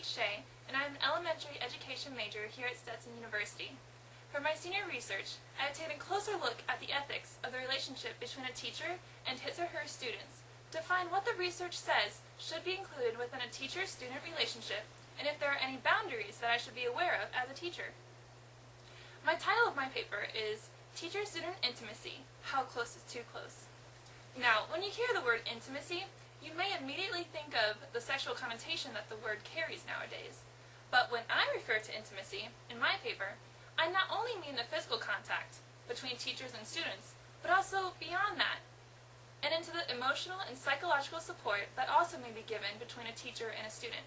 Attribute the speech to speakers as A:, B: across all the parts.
A: Shay, and I am an elementary education major here at Stetson University. For my senior research, I have taken a closer look at the ethics of the relationship between a teacher and his or her students to find what the research says should be included within a teacher-student relationship and if there are any boundaries that I should be aware of as a teacher. My title of my paper is Teacher-Student Intimacy, How Close is Too Close. Now, when you hear the word intimacy, you may immediately think of the sexual connotation that the word carries nowadays. But when I refer to intimacy, in my paper, I not only mean the physical contact between teachers and students, but also beyond that, and into the emotional and psychological support that also may be given between a teacher and a student.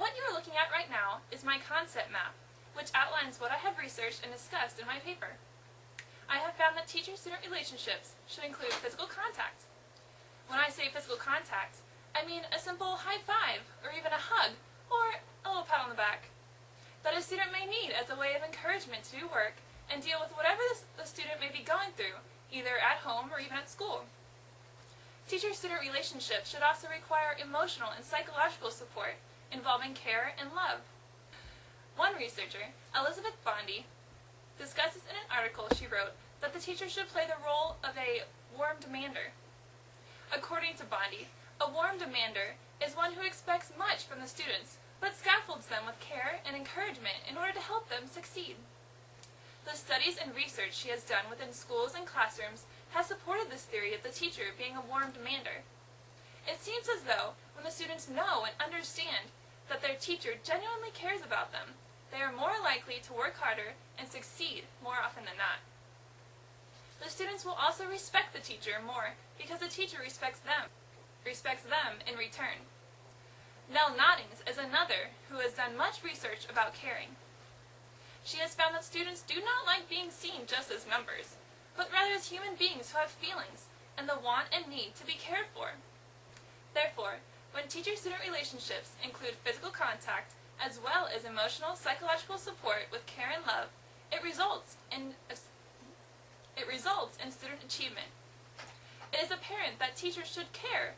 A: What you are looking at right now is my concept map, which outlines what I have researched and discussed in my paper. I have found that teacher-student relationships should include physical contact. When I say physical contact, I mean a simple high five, or even a hug, or a little pat on the back, that a student may need as a way of encouragement to do work and deal with whatever the student may be going through, either at home or even at school. Teacher-student relationships should also require emotional and psychological support involving care and love. One researcher, Elizabeth Bondi, discusses in an article she wrote that the teacher should play the role of a warm demander. According to Bondi, a warm demander is one who expects much from the students, but scaffolds them with care and encouragement in order to help them succeed. The studies and research she has done within schools and classrooms has supported this theory of the teacher being a warm demander. It seems as though when the students know and understand that their teacher genuinely cares about them, they are more likely to work harder and succeed more often than not. The students will also respect the teacher more because the teacher respects them in return. Nell Noddings is another who has done much research about caring. She has found that students do not like being seen just as numbers, but rather as human beings who have feelings and the want and need to be cared for. Therefore, when teacher-student relationships include physical contact as well as emotional, psychological support with care and love, it results in student achievement. It is apparent that teachers should care.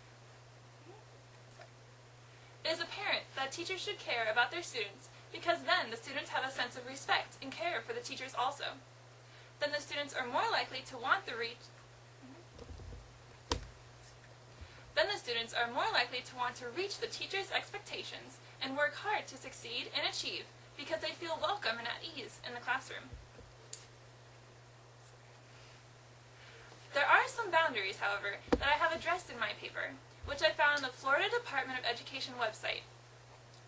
A: It is apparent that teachers should care about their students because then the students have a sense of respect and care for the teachers also. Then the students are more likely to want to reach the teacher's expectations and work hard to succeed and achieve because they feel welcome and at ease in the classroom. There are some boundaries, however, that I have addressed in my paper, which I found on the Florida Department of Education website,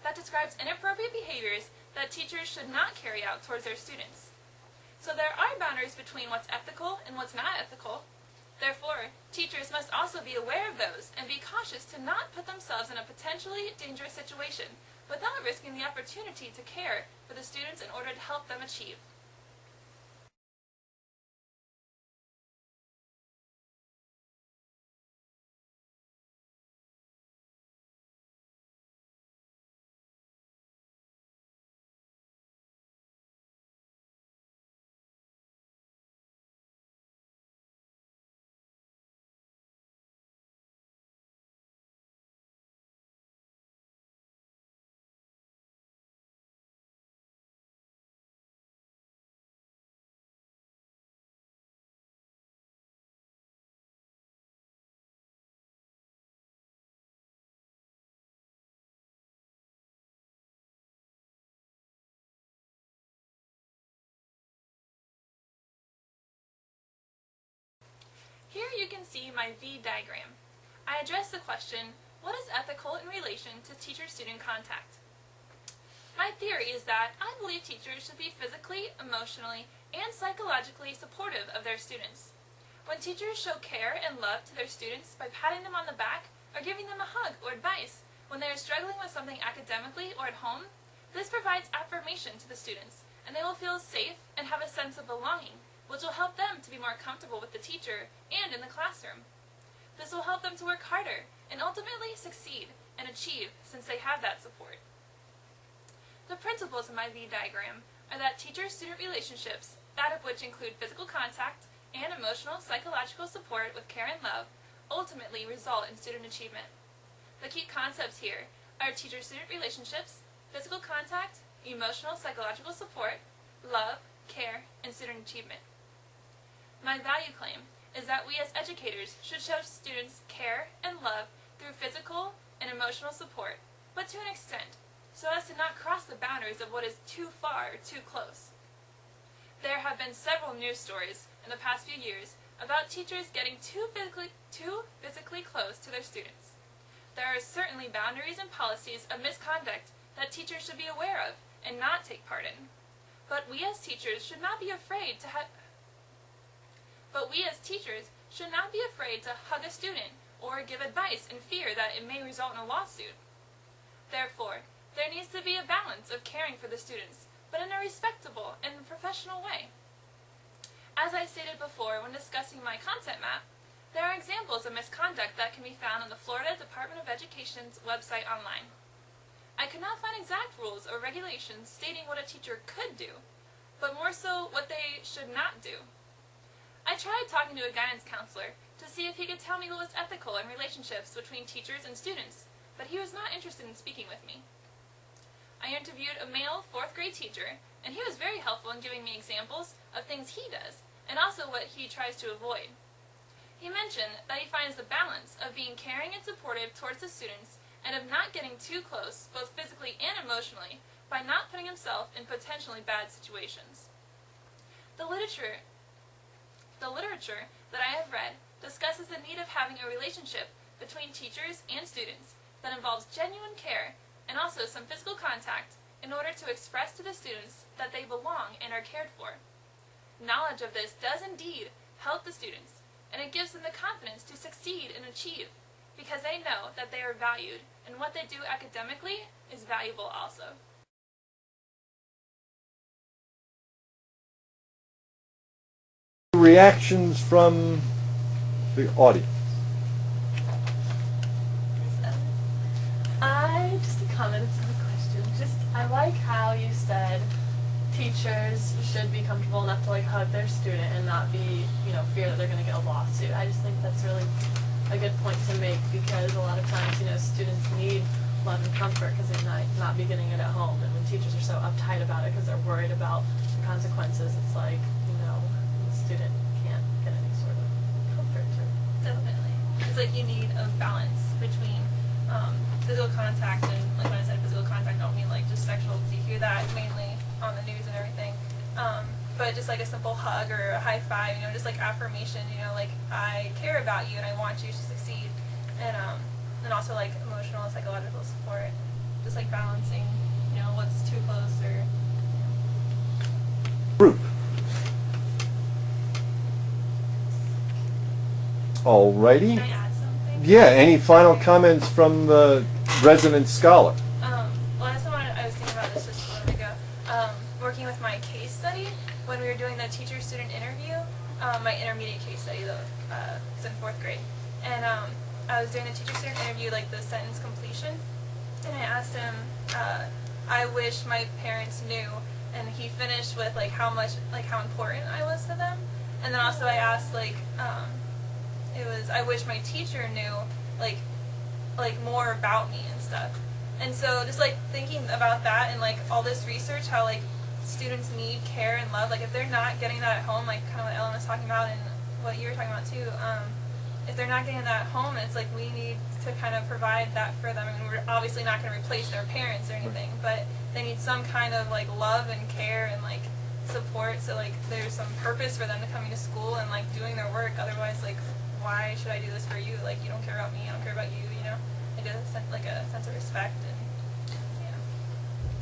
A: that describes inappropriate behaviors that teachers should not carry out towards their students. So there are boundaries between what's ethical and what's not ethical. Therefore, teachers must also be aware of those and be cautious to not put themselves in a potentially dangerous situation without risking the opportunity to care for the students in order to help them achieve. Here you can see my V diagram. I address the question, what is ethical in relation to teacher-student contact? My theory is that I believe teachers should be physically, emotionally, and psychologically supportive of their students. When teachers show care and love to their students by patting them on the back or giving them a hug or advice when they are struggling with something academically or at home, this provides affirmation to the students, and they will feel safe and have a sense of belonging, which will help them to be more comfortable with the teacher and in the classroom. This will help them to work harder and ultimately succeed and achieve since they have that support. The principles of my V diagram are that teacher-student relationships, that of which include physical contact and emotional psychological support with care and love, ultimately result in student achievement. The key concepts here are teacher-student relationships, physical contact, emotional psychological support, love, care, and student achievement. My value claim is that we as educators should show students care and love through physical and emotional support, but to an extent, so as to not cross the boundaries of what is too far or too close. There have been several news stories in the past few years about teachers getting too physically close to their students. There are certainly boundaries and policies of misconduct that teachers should be aware of and not take part in. But we as teachers should not be afraid to hug a student or give advice in fear that it may result in a lawsuit. Therefore, there needs to be a balance of caring for the students, but in a respectable and professional way. As I stated before when discussing my content map, there are examples of misconduct that can be found on the Florida Department of Education's website online. I could not find exact rules or regulations stating what a teacher could do, but more so what they should not do. I tried talking to a guidance counselor to see if he could tell me what was ethical in relationships between teachers and students, but he was not interested in speaking with me. I interviewed a male 4th grade teacher, and he was very helpful in giving me examples of things he does, and also what he tries to avoid. He mentioned that he finds the balance of being caring and supportive towards the students and of not getting too close, both physically and emotionally, by not putting himself in potentially bad situations. The literature that I have read discusses the need of having a relationship between teachers and students that involves genuine care and also some physical contact in order to express to the students that they belong and are cared for. Knowledge of this does indeed help the students, and it gives them the confidence to succeed and achieve, because they know that they are valued, and what they do academically is valuable also.
B: Reactions from the audience.
C: Just a comment, it's not a question. I like how you said teachers should be comfortable enough to hug their student and not be, fear that they're going to get a lawsuit. I just think that's really a good point to make, because a lot of times, students need love and comfort because they might not be getting it at home. And when teachers are so uptight about it because they're worried about the consequences, it's like, the student can't get any sort of comfort.
A: Definitely. It's like you need a balance between physical contact and, when I said physical contact, I don't mean just sexual, because you hear that mainly on the news and everything. But just a simple hug or a high five, just affirmation, I care about you and I want you to succeed. And also emotional and psychological support. Just balancing, what's too close or.
B: Group. Alrighty.
A: Can I add something?
B: Yeah, any final comments from the resident scholar?
A: I was thinking about this just a little bit ago. Working with my case study, when we were doing the teacher-student interview, my intermediate case study, though, it's in 4th grade. And I was doing the teacher-student interview, the sentence completion, and I asked him, I wish my parents knew, and he finished with, how important I was to them. And then also I asked, I wish my teacher knew, more about me and stuff. And so just, thinking about that and, all this research, how, students need care and love, if they're not getting that at home, kind of what Ellen was talking about and what you were talking about, too, if they're not getting that at home, it's we need to kind of provide that for them. I mean, we're obviously not going to replace their parents or anything, but they need some kind of, love and care and, support, so, there's some purpose for them to coming to school and, doing their work. Otherwise, why should I do this for you? You don't care about me, I don't care about you, a sense of respect and,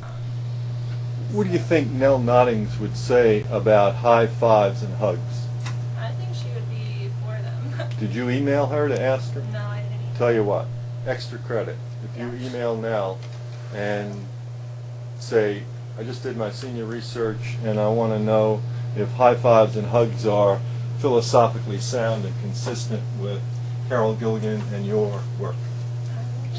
A: yeah.
B: What do you think Nell Noddings would say about high fives and hugs?
A: I think she would be
B: Did you email her to ask her?
C: No, I didn't.
B: Tell you what, extra credit. If you
C: Yeah.
B: email Nell and say, I just did my senior research and I want to know if high fives and hugs are philosophically sound and consistent with Carol Gilligan and your work.